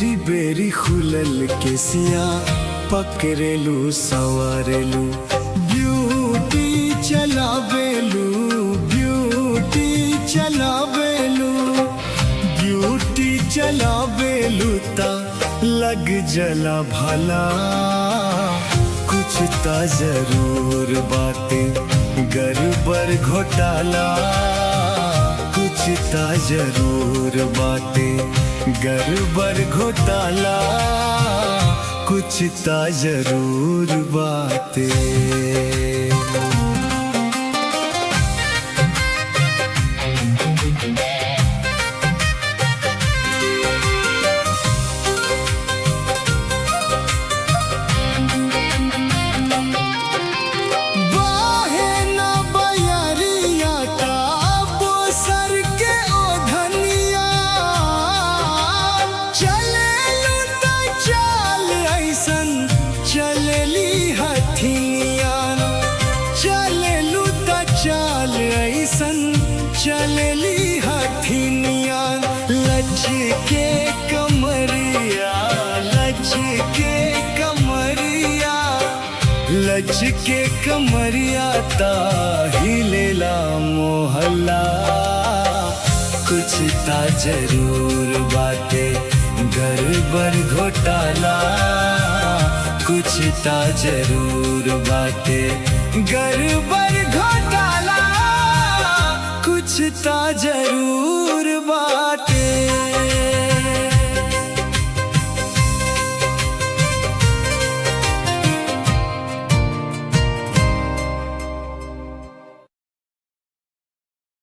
बेरी बेरी खुलल केसिया पकड़ेलू संवारेलू ब्यूटी चलावेलू ब्यूटी चलावेलू ब्यूटी चलावेलू ता लग जला भला कुछ ता जरूर बातें गड़बड़ घोटाला कुछ ता जरूर बातें गड़बड़ घोटाला कुछ ता जरूर बातें। चाल ऐसन चलली हथिनिया लचके कमरिया लचके कमरिया लचके कमरिया ता हिलेला मोहल्ला कुछ ता जरूर बातें गड़बड़ घोटाला कुछ ता जरूर बातें गड़बड़ घोटाला कुछ ता जरूर बातें।